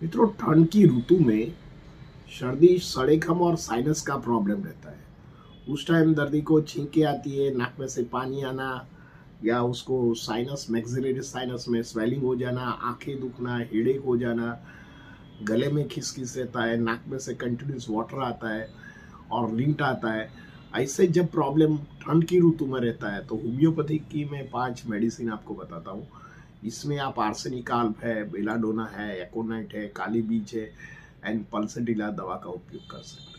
मित्रों, ठंड की ऋतु में सर्दी, सड़ेखम और साइनस का प्रॉब्लम रहता है। उस टाइम दर्दी को छींकें आती है, नाक में से पानी आना या उसको साइनस मैक्सिलरी साइनस में स्वेलिंग हो जाना, आंखें दुखना, हेडेक हो जाना, गले में खिसखिस रहता है, नाक में से कंटिन्यूस वाटर आता है और लिंट आता है। ऐसे जब प्रॉब्लम ठंड की ऋतु में रहता है तो होम्योपैथी की मैं 5 मेडिसिन आपको बताता हूँ। इसमें आप आर्सेनिक है, बेलाडोना है, एकोनाइट है, काली बीज है एंड पल्सटिला दवा का उपयोग कर सकते हैं।